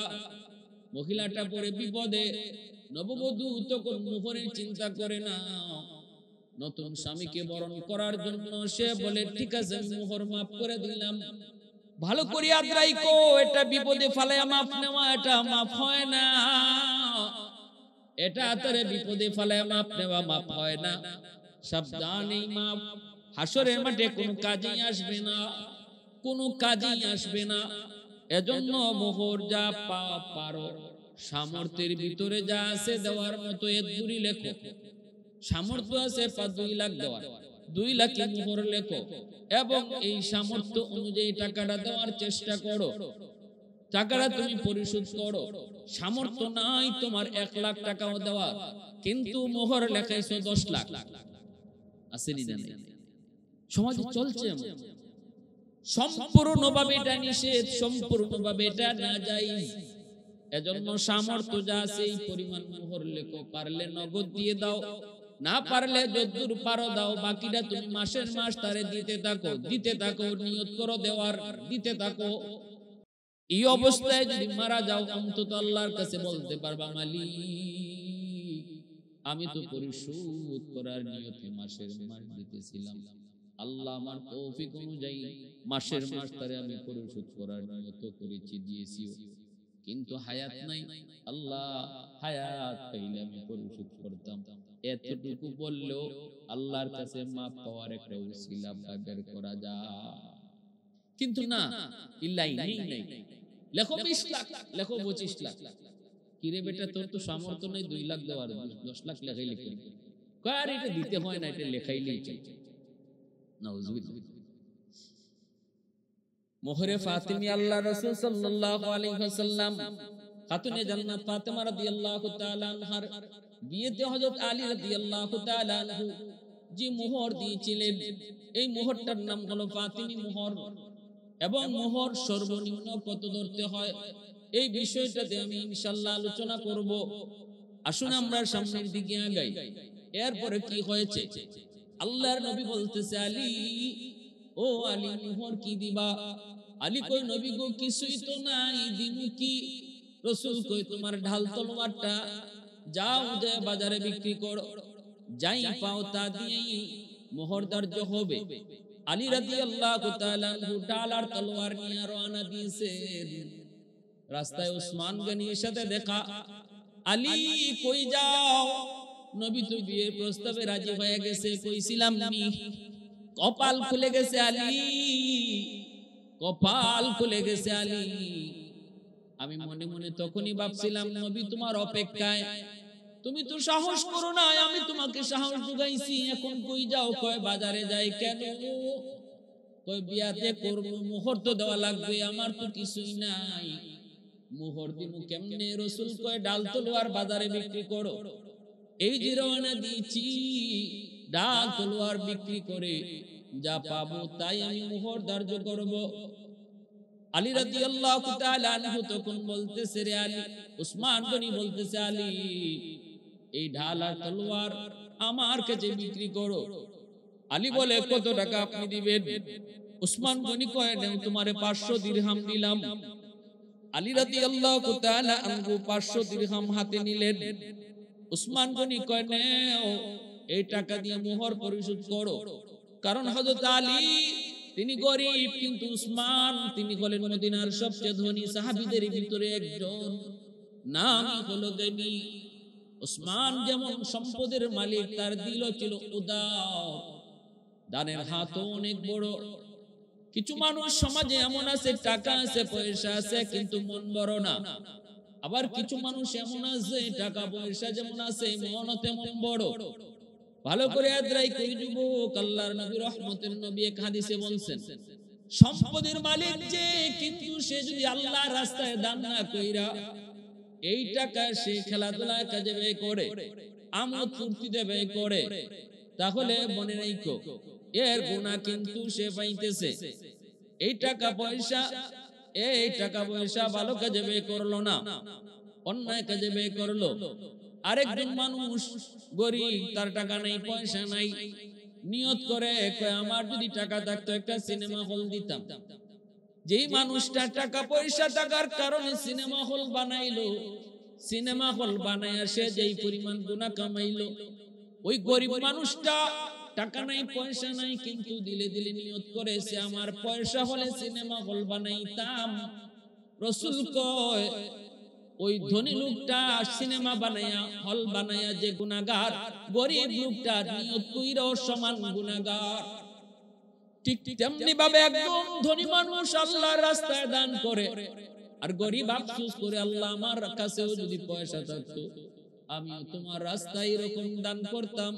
মহিলাটা পরে বিপদে। নববধূ তখন মোহরের চিন্তা করে না, নতুন স্বামীকে বরণ করার জন্য সে বলে ঠিক আছে আমি মোহর মাপ করে দিলাম। ভালো করে আদ্রাই কো, এটা বিপদে ফালায়া মাপ নেওয়া এটা মাপ হয় না। এটা তারে বিপদে ফালায়া মাপ নেওয়া মাপ হয় না। সাবধান, এই মাপ হাসরের মাঠে কোনো কাজেই আসবে না, কোনো কাজেই আসবে না। এজন্য মোহর যা পারো সামর্থ্যের ভিতরে যা আছে দেওয়ার মতো এর দূরই লেখো। সামর্থ্য আছে 2 লাখ দেওয়ার, 2 লাখে মোহর লেখো এবং এই সামর্থ্য অনুযায়ী টাকাটা দেওয়ার চেষ্টা করো। টাকাটা তুমি পরিশোধ করো। সামর্থ্য নাই তোমার 1 লাখ টাকাও দেওয়ার, কিন্তু মোহর লেখাইছো 10 লাখ। আসেনি না? সমাজে চলছে সম্পূর্ণভাবে এটা নিষেধ, সম্পূর্ণভাবে এটা নাজায়েজ। এজন্য সামর্থ্য যা আছে এই পরিমাণ মোহর লেখো। পারলে নগদ দিয়ে দাও, না পারলে যতদূর পারো দাও, বাকিটা তুমি মাসের মাস তারে দিতে থাকো, দিতে থাকো, নিয়ত করো দেওয়ার, দিতে থাকো। এই অবস্থায় যদি মারা যাও অন্তত আল্লাহর কাছে বলতে পারবা মালিক আমি তো পরিশোধ করার নিয়তে মাসের মাস দিতেছিলাম, আল্লাহ আমার তৌফিক অনুযায়ী মাসের মাস তারে আমি পরিশোধ করার নিয়ত করেছি, দিয়েছি, কিন্তু হায়াত নাই। আল্লাহ হায়াত পাইলে আমি পরিশোধ করতাম। এতটুকু বললেও আল্লাহর কাছে মাপ পাওয়ার একটা উসিলা বের করা যায়। কিন্তু না, ইল্লাই নেই নাই, লেখো 20 লাখ, লেখো 25 লাখ। কিরে বেটা তোর তো সামর্থ্য নেই 2 লাখ দেওয়ার, 10 লাখ লেখাইলে কি কার? এটা দিতে হয় না, এটা লেখাইলেই চলে। নাউজুবিল্লাহ। মোহরে ফাতিমি আল্লাহ রাসূল সাল্লাল্লাহু আলাইহি ওয়াসাল্লাম খাতুনে জান্নাত ফাতেমা রাদিয়াল্লাহু তাআলা আনহার বিয়েতে হযরত আলী রাদিয়াল্লাহু তাআলা আনহু যে মোহর দিয়েছিলেন, এই মোহরটার নাম হলো ফাতিমি মোহর। এবং মোহর সর্বনিম্ন কত ধরতে হয় এই বিষয়টাতে আমি ইনশাআল্লাহ আলোচনা করব। আসুন আমরা সামনের দিকে আগাই। এরপরে কি হয়েছে? আল্লাহর নবী বলতেছে আলী, ও আলী মোহর কি দিবা? আলী কই নবী গো কিছুই তো নাই, দিমু কি? রাসূল কই তোমার ঢাল তলোয়ারটা যাও যে বাজারে বিক্রি করো, যাই পাও তা দিয়েই মোহর ধার্য হবে। আলী রাদিয়াল্লাহু তাআলা আনহু ঢাল আর তলোয়ার নিয়ে রওনা দিয়েছেন। রাস্তায় উসমান গনির সাথে দেখা। আলী কই যাও? নবী তো বিয়ের প্রস্তাবে রাজি হয়ে গেছে, কইছিলাম নি। কপাল খুলে গেছে আলী, কপাল খুলে গেছে আলী। আমি মনে মনে তখনই ভাবছিলাম নবী তোমার অপেক্ষায়, তুমি তো সাহস করো না, আমি তোমাকে সাহস জুগাইছি, এখন কই যাও? কয় বাজারে যাই। কেন? কয় বিয়াতে করব, মোহর তো দেওয়া লাগবে, আমার তো কিছুই নাই, মোহর দিমু কেমনে? রাসূল কয় ডাল তলোয়ার বাজারে বিক্রি করো। এই যে রওনা দিয়েছি, ডাল তলোয়ার বিক্রি করে যা পাবো তাই আমি মোহর ধার্য করব। আলী রাদিয়াল্লাহু তাআলা আনহু তখন বলতেছে, রে আলী, উসমান গনি বলতেছে আলী, এই ঢাল আর তলোয়ার আমার কাছে বিক্রি করো। আলী বলে কত টাকা আপনি দিবেন? উসমান গনি কয় নাও তোমারে 500 দিরহাম দিলাম। আলী রাদিয়াল্লাহু তাআলা আনহু 500 দিরহাম হাতে নিলেন। উসমান গনি কয় নাও এই টাকা দিয়ে মোহর পরিশোধ করো। কারণ হযরত আলী তিনি গরিব, কিন্তু উসমান তিনি হলেন মদিনার সবচেয়ে ধনী সাহাবীদের ভিতরে একজন, নাম হলো গনি। উসমান যেমন সম্পদের মালিক, তার দিলও ছিল উদার, দানের হাতও অনেক বড়। কিছু মানুষ সমাজে এমন আছে, টাকা আছে পয়সা আছে কিন্তু মন বড় না। আবার কিছু মানুষ এমন আছে, টাকা পয়সা যেমন আছে মন তেমন বড়। ভালো করে আদ্রাই কই যুবক, আল্লাহর নবী রহমতের নবী এক হাদিসে বলছেন, সম্পদের মালিক যে, কিন্তু সে যদি আল্লাহর রাস্তায় দান না কইরা এই টাকা সে খেলাধুলায় কাজে ব্যয় করে, আমোদ ফুর্তিতে ব্যয় করে, তাহলে মনে রাখো এর গুনাহ কিন্তু সে পাইতেছে। এই টাকা পয়সা ভালো কাজে ব্যয় করলো না, অন্যায় কাজে ব্যয় করলো। আরেকজন মানুষ গরিব, তার টাকা নাই পয়সা নাই, নিয়ত করে কয় আমার যদি টাকা থাকতো একটা সিনেমা হল দিতাম। যেই মানুষটা টাকা পয়সা থাকার কারণে সিনেমা হল বানাইলো, সিনেমা হল বানায়া সে যেই পরিমাণ গুনাহ কামাইলো, ওই গরিব মানুষটা টাকা নাই পয়সা নাই, কিন্তু দিলে দিলে নিয়ত করে সে আমার পয়সা হলে সিনেমা হল বানাইতাম। রাসূল কয় ওই ধনী লোকটা সিনেমা বানায়া হল বানায়া যে গুনাহগার, গরিব লোকটা নিয়ত কইরাও সমান গুনাহগার। ঠিক তেমনি ভাবে একদম ধনী মানুষ আল্লাহর রাস্তায় দান করে, আর গরিব আফসোস করে আল্লাহ আমার কাছেও যদি পয়সা থাকতো আমিও তোমার রাস্তায় এরকম দান করতাম।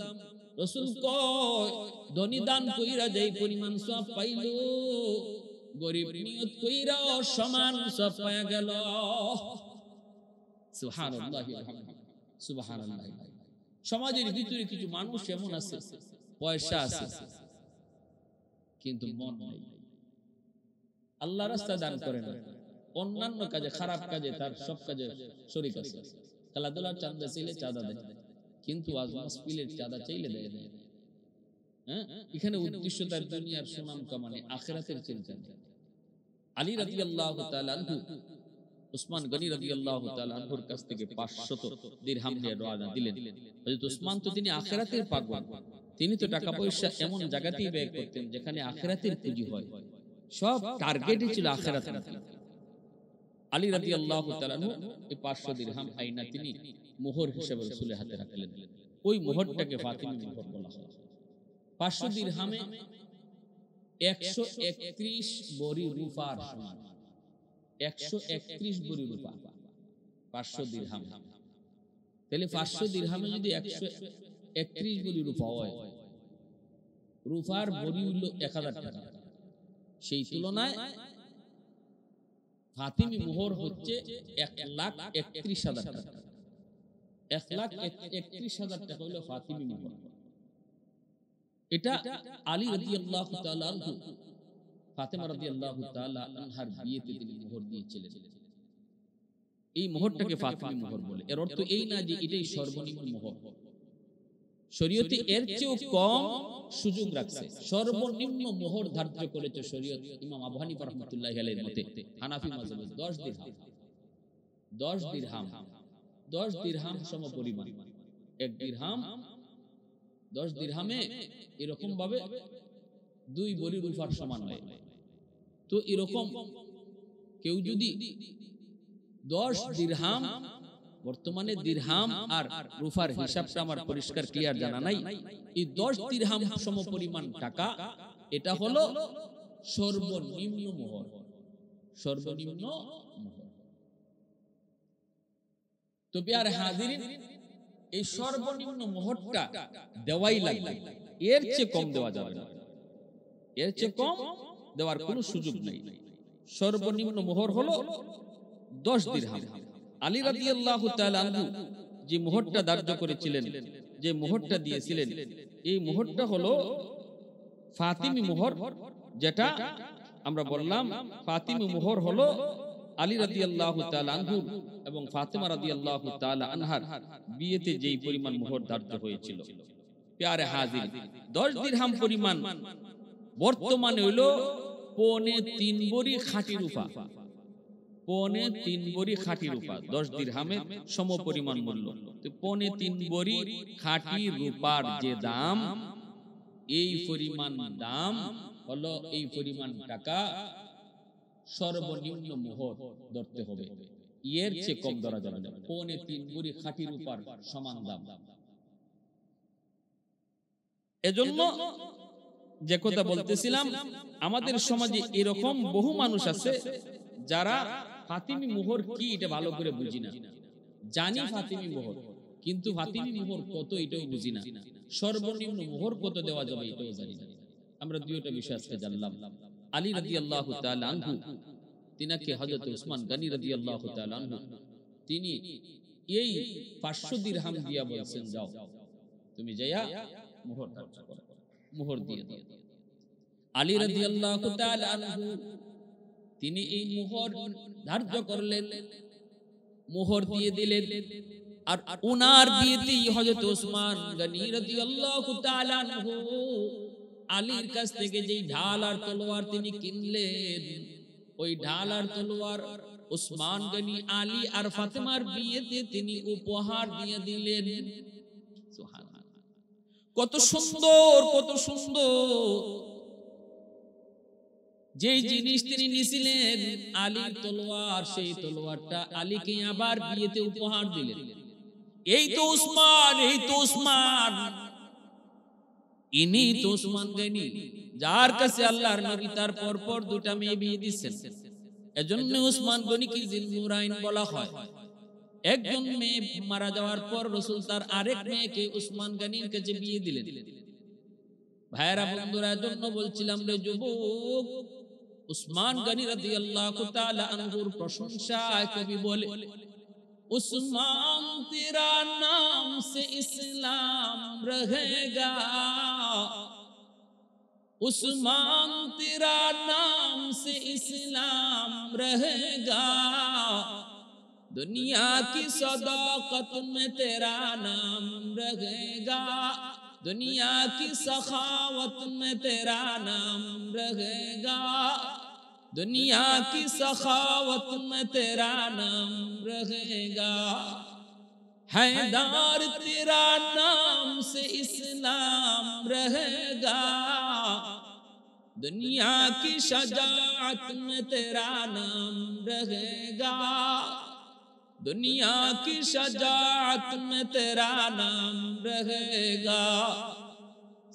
রাসূল কয় ধনী দান কইরা যেই পরিমাণ সওয়াব পাইলো, গরিব নিয়ত কইরাও সমান সওয়াব পাওয়া গেল। সুবহানাল্লাহ, সুবহানাল্লাহ। সমাজের ভিতরে কিছু মানুষ এমন আছে, পয়সা আছে কিন্তু মন নাই, আল্লাহর রাস্তায় দান করে না, অন্যান্য কাজে খারাপ কাজে তার সব কাজে শরীক আছে। খেলাধুলার চাঁদা চাইলে চাঁদা দেয়, কিন্তু আজ মাহফিলের চাঁদা চাইলে দেয় না। এখানে উদ্দেশ্য তার দুনিয়ার সুনাম কামানে, আখিরাতের চিন্তা নেই। আলী রাদিয়াল্লাহু তাআলা আনহু উসমান গনি রাদিয়াল্লাহু তাআলা আনহুর কাছ থেকে 500 দিরহাম নিয়ে রওনা দিলেন। হযরত উসমান তো তিনি আখিরাতের পাগল, তিনি তো টাকা পয়সা এমন জায়গাতেই ব্যয় করতেন যেখানে আখিরাতের পুঁজি হয়, সব টার্গেটই ছিল আখিরাতের। আলী রাদিয়াল্লাহু তাআলা আনহু এই 500 দিরহাম আইনা তিনি মোহর হিসেবে রাসূলের হাতে রাখলেন। ওই মোহরটাকে ফাতিমি মোহর বলা হয়। 500 দিরহামে 131 বড়ি রূপার সমান, 131 বড়ি রূপা 500 দিরহাম। তাহলে 500 দিরহামে যদি 131 বড়ি রূপা হয়, রূপার বড়ি হইল 1000 টাকা। সেই তুলনায় ফাতিমি মোহর হচ্ছে 1,31,000 টাকা। 1,31,000 টাকা হলো ফাতিমি মোহর। এটা আলী রাদিয়াল্লাহু তাআলা আনহু ফাতেমা রাদিয়াল্লাহু তাআলা আনহার বিয়েতে তিনি মোহর দিয়েছিলেন। এই মোহরটাকে ফাতিমি মোহর বলে। এর অর্থ এই না যে এটাই সর্বনিম্ন মোহর। শরীয়তে এর চেয়েও কম সুযোগ রাখছে, সর্বনিম্ন মোহর ধার্য করেছে শরীয়ত ইমাম আবু হানিফা রাহমাতুল্লাহি আলাইহির মতে, হানাফি মাযহাবে 10 দিরহাম। 10 দিরহাম, 10 দিরহাম সমপরিমাণ। এক দিরহাম 10 দিরহামে এরকম ভাবে 2 ভরি রূপার সমান হয়। তো এরকম কেউ যদি 10 দিরহাম, বর্তমানে দিরহাম আর রূপার হিসাবটা আমার পরিষ্কার ক্লিয়ার জানা নাই, এই 10 দিরহাম সমপরিমাণ টাকা, এটা হলো সর্বনিম্ন মোহর। সর্বনিম্ন মোহর। তো প্রিয় হাজিরিন, এই সর্বনিম্ন মোহরটা দেওয়াই লাগবে, এর চেয়ে কম দেওয়া যাবে না, এর চেয়ে কম দেওয়ার কোনো সুযোগ নেই। সর্বনিম্ন মোহর হলো 10 দিরহাম। আলী রাদিয়াল্লাহু তাআলা আনহু যে মোহরটা ধার্য করেছিলেন, যে মোহরটা দিয়েছিলেন, এই মোহরটা হলো ফাতিমি মোহর, যেটা আমরা বললাম ফাতিমি মোহর হলো আলী রাদিয়াল্লাহু তাআলা আনহু এবং ফাতিমা রাদিয়াল্লাহু তাআলা আনহার বিয়েতে যেই পরিমাণ মোহর ধার্য হয়েছিল। প্যারে হাজির, 10 দিরহাম পরিমাণ বর্তমানে হলো 3.25 ভরি খাঁটি রূপা। 3.25 ভরি খাঁটি রূপা 10 দিরহামের সমপরিমাণ মূল্য। তো 3.25 ভরি খাঁটি রূপার যে দাম, এই পরিমাণ দাম হলো, এই পরিমাণ টাকা সর্বনিম্ন মোহর ধরতে হবে, এর চেয়ে কম ধরা যাবে না। 3.25 ভরি খাঁটি রূপার সমান দাম। এজন্য যে কথা বলতেছিলাম, আমাদের সমাজে এরকম বহু মানুষ আছে যারা ফাতিমি মোহর কি এটা ভালো করে বুঝি না। জানি ফাতিমি মোহর, কিন্তু ফাতিমি মোহর কত এটাও বুঝি না, সর্বনিম্ন মোহর কত দেওয়া যাবে এটাও জানি না। আমরা দুইটা বিষয় আজকে জানলাম। আলী রাদিয়াল্লাহু তাআলা আনহু, তিনাকে হযরত উসমান গনি রাদিয়াল্লাহু তাআলা আনহু, তিনি এই 500 দিরহাম দিয়া বলছেন, যাও তুমি যাইয়া মোহর ধার্য করো, মোহর দিয়ে দাও। আলী রাদিয়াল্লাহু তাআলা আনহু তিনি এই মোহর ধার্য করলেন, মোহর দিয়ে দিলেন। আর ওনার বিয়েতেই হযরত উসমান গনি রাদিয়াল্লাহু তাআলা আনহু আলীর কাছ থেকে যেই ঢাল আর তলোয়ার তিনি কিনলেন, ওই ঢাল আর তলোয়ার উসমান গনি আলী আর ফাতেমার বিয়েতে তিনি উপহার দিয়ে দিলেন। সুবহানাল্লাহ, কত সুন্দর, কত সুন্দর যেই জিনিস তিনি নিছিলেন, আলীর তলোয়ার, সেই তলোয়ারটা আলীকে আবার বিয়েতে উপহার দিলেন। এই তো উসমান, এই তো উসমান, ইনি তো উসমান গনি, যার কাছে আল্লাহর নবী তার পরপর 2টা মেয়ে বিয়ে দিচ্ছেন। এজন্য উসমান গনিকে জিলনুরাইন বলা হয়। একজন মেয়ে মারা যাওয়ার পর রাসূল তার আরেক মেয়েকে উসমান গনির কাছে বিয়ে দিলেন। ভাইরা বন্ধুরা, এজন্য বলছিলাম রে যুবক, উসমান গনি রাদিয়াল্লাহু তাআলা আনহুর প্রশংসায় কবি বলে, उस्मान तेरा नाम से इस्लाम रहेगा, उस्मान तेरा नाम से इस्लाम रहेगा, दुनिया की सदाकत में तेरा नाम रहेगा, दुनिया की सखावत में तेरा नाम रहेगा, दुनिया की सखावत में तेरा नाम रहेगा, हैदर तेरा नाम से इस्लाम रहेगा, दुनिया की शजाअत में तेरा नाम रहेगा, दुनिया की शजाअत में तेरा नाम रहेगा,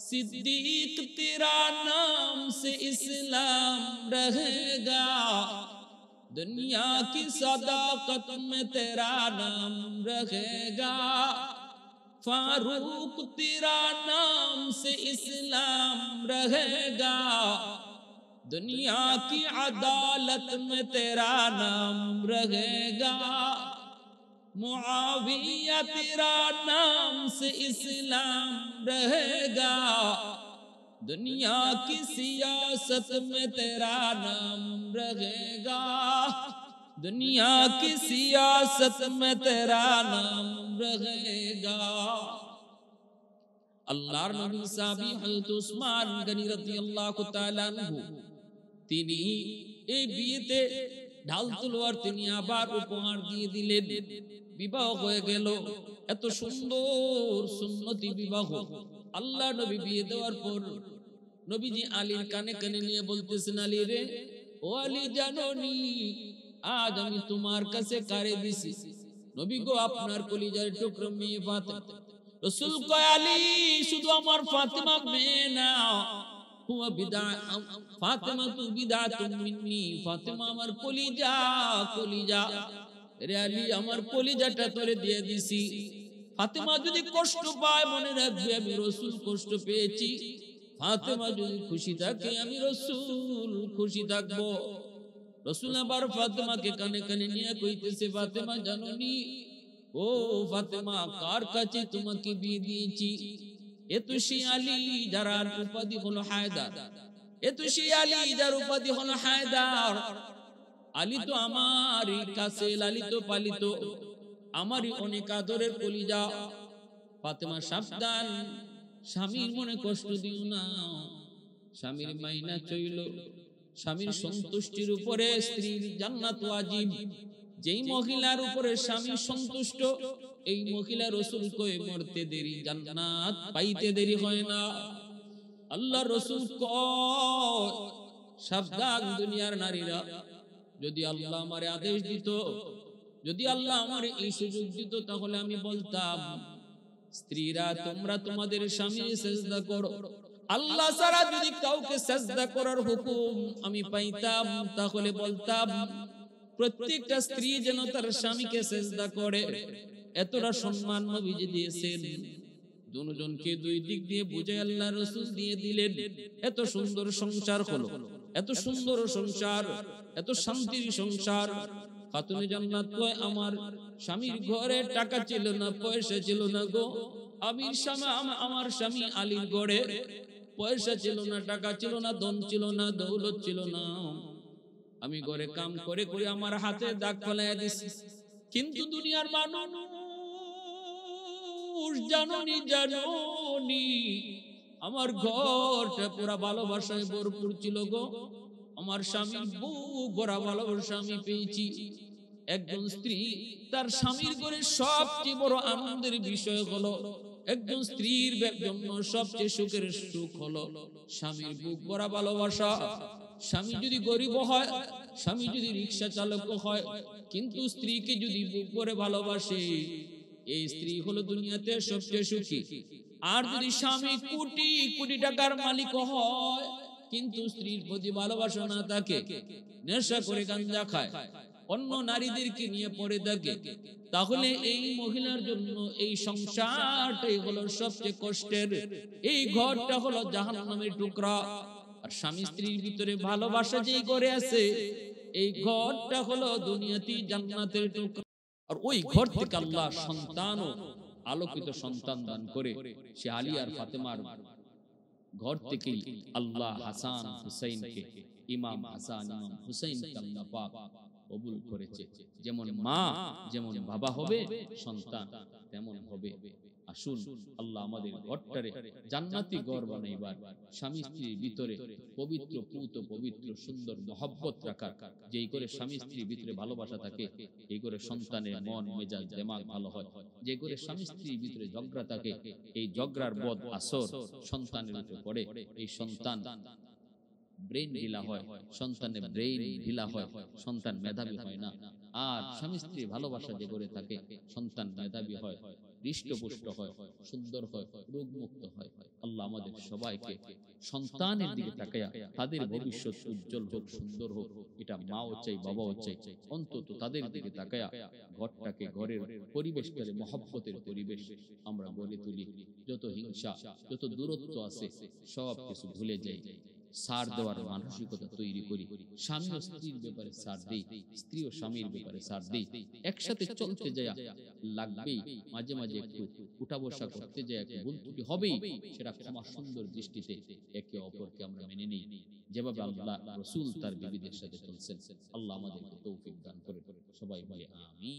सिद्दीक तेरा नाम से इस्लाम रहेगा, दुनिया की सदाकत में तेरा नाम रहेगा, फारूक तेरा नाम से इस्लाम रहेगा, दुनिया की अदालत में तेरा नाम रहेगा, मुआविया तेरा नाम से इस्लाम रहेगा, दुनिया की सियासत में तेरा नाम रहेगा, दुनिया की सियासत में तेरा नाम रहेगा। আল্লাহর নবী সাহাবী হযরত উসমান গনি রাদিয়াল্লাহু তাআলা আনহু তিনি এই বিয়েতে ঢাল তলোয়ার তিনি আবার উপহার দিয়ে দিলেন। বিবাহ হয়ে গেল। এত সুন্দর সুন্নতি বিবাহ। আল্লাহ নবী বিয়ে দেওয়ার পর নবীজি আলীর কানে কানে নিয়ে বলতেছেন, আলী রে, ও আলী, জানোনি আজ আমি তোমার কাছে কারে দিছি? নবী গো, আপনার কলিজার টুকরো মেয়ে ফাতেমা। রাসূল কয়, আলী, শুধু আমার ফাতেমা মেয়ে না, হুয়া বিদা ফাতেমা তু বিদাতুম মিন্নি, ফাতেমা আমার কলিজা, কলিজা রে আলী, আমার কলিজাটা তোরে দিয়ে দিছি। ফাতেমা যদি কষ্ট পায় মনে রাখবে আমি রাসূল কষ্ট পেয়েছি। ফাতেমা যদি খুশি থাকে আমি রাসূল খুশি থাকবো। রাসূল আবার ফাতেমাকে কানে কানে নিয়ে কইতেছে, ফাতেমা জানোনি, ও ফাতেমা, কার কাছে তোমাকে বিয়ে দিয়েছি? এ তো সেই আলী যার উপাধি হলো হায়দার, এ তো সেই আলী যার উপাধি হলো হায়দার। আলী তো আমারই কাছে লালিত পালিত, আমারই অনেক আদরের কলিজা। ফাতেমা সাবধান, স্বামীর মনে কষ্ট দিও না। স্বামীর মাইনা চইল, স্বামীর সন্তুষ্টির উপরে স্ত্রীর জান্নাত ওয়াজিব। যেই মহিলার উপরে স্বামী সন্তুষ্ট, এই মহিলা রাসূল কয় মরতে দেরি, জান্নাত পাইতে দেরি হয় না। আল্লাহ রাসূল কয়, সাবধান দুনিয়ার নারীরা, যদি আল্লাহ আমারে আদেশ দিত, যদি আল্লাহ আমারে এই সুযোগ দিত, তাহলে আমি বলতাম, স্ত্রীরা তোমরা তোমাদের স্বামীর সেজদা করো। আল্লাহ ছাড়া যদি কাউকে সেজদা করার হুকুম আমি পাইতাম, তাহলে বলতাম প্রত্যেকটা স্ত্রী যেন তার স্বামীকে সেজদা করে। এতটা সম্মান নবীজি দিয়েছেন। দুজনকে দুই দিক দিয়ে বুঝে আল্লাহ রাসূল দিয়ে দিলেন। এত সুন্দর সংসার হলো, এত সুন্দর সংসার, এত শান্তির সংসার। খাতুনে জান্নাত কয়, আমার স্বামীর ঘরে টাকা ছিল না, পয়সা ছিল না গো। আমার স্বামী আলীর ঘরে পয়সা ছিল না, টাকা ছিল না, ধন ছিল না, দৌলত ছিল না। আমি ঘরে কাম করে করে আমার হাতে দাগ ফেলাইয়া দিছি। কিন্তু দুনিয়ার মানুষ জানোনি, জানোনি আমার ঘরটা পুরা ভালোবাসায় ভরপুর ছিল গো। আমার স্বামীর বুক ভরা ভালোবাসা আমি পেয়েছি। একজন স্ত্রী তার স্বামীর ঘরে সবচেয়ে বড় আনন্দের বিষয় হলো, একজন স্ত্রীর জন্য সবচেয়ে সুখের সুখ হলো স্বামীর বুক ভরা ভালোবাসা। স্বামী যদি গরিব হয়, স্বামী যদি রিক্সা চালক হয়, কিন্তু স্ত্রীকে যদি বুক ভরে ভালোবাসে, এই স্ত্রী হলো দুনিয়াতে সবচেয়ে সুখী। আর যদি স্বামী কোটি কোটি টাকার মালিক হয়, কিন্তু স্ত্রীর প্রতি ভালোবাসা না থাকে, নেশা করে গাঞ্জা খায়, অন্য নারীদেরকে নিয়ে পড়ে থাকে, তাহলে এই মহিলার জন্য এই সংসারটাই হলো সবচেয়ে কষ্টের। এই ঘরটা হলো জাহান্নামের টুকরা। আর স্বামী স্ত্রীর ভিতরে ভালোবাসা যেই ঘরে আছে, এই ঘরটা হলো দুনিয়াতে জান্নাতের টুকরা। আর ওই ঘর থেকে আল্লাহ সন্তান ও আলোকিত সন্তান দান করে। সে আলী আর ফাতেমার ঘর থেকেই আল্লাহ হাসান হুসাইনকে, ইমাম হাসান ইমাম হুসাইনকে আল্লাহ পাক কবুল করেছে। যেমন মা যেমন বাবা হবে, সন্তান তেমন হবে। আসুন আল্লাহ আমাদের ঘরটারে জান্নাতি ঘর বানাইবার, স্বামী স্ত্রীর ভিতরে পবিত্র পুত পবিত্র সুন্দর মহব্বত রাখার, যেই করে স্বামী স্ত্রীর ভিতরে ভালোবাসা থাকে, এই করে সন্তানের মন মেজাজ দিমাগ ভালো হয়। যে করে স্বামী স্ত্রীর ভিতরে ঝগড়া থাকে, এই ঝগড়ার বদ আসর সন্তানের উপরে পড়ে। এই সন্তান ব্রেন ঢিলা হয়, সন্তানের ব্রেন ঢিলা হয়, সন্তান মেধাবী হয় না। আর স্বামী স্ত্রী ভালোবাসা যে করে থাকে, সন্তান মেধাবী হয়, হৃষ্টপুষ্ট হয়, সুন্দর হয়, রোগমুক্ত হয়। আল্লাহ আমাদের সবাইকে সন্তানের দিকে তাকায়া তাদের ভবিষ্যৎ উজ্জ্বল হোক, সুন্দর হোক, এটা মাও চাই, বাবাও চাই। অন্তত তাদের দিকে তাকায়া ঘরটাকে, ঘরের পরিবেশটাকে মহব্বতের পরিবেশ আমরা গড়ে তুলি। যত হিংসা, যত দূরত্ব আছে, সব কিছু ভুলে যাই, সার দেওয়ার মানসিকতা তৈরি করি। স্বামী ও স্ত্রীর ব্যাপারে সার দেই, স্ত্রী ও স্বামীর ব্যাপারে সার দেই। একসাথে চলতে যায় লাগবেই, মাঝে মাঝে একটু উঠা বসা করতে যায়, একটু ভুল ত্রুটি হবেই, সেটা ক্ষমা সুন্দর দৃষ্টিতে একে অপরকে আমরা মেনে নিই, যেভাবে আল্লাহ রাসূল তার বিবিদের সাথে চলছেন। আল্লাহ আমাদেরকে তৌফিক দান করে। সবাই বলে আমিন।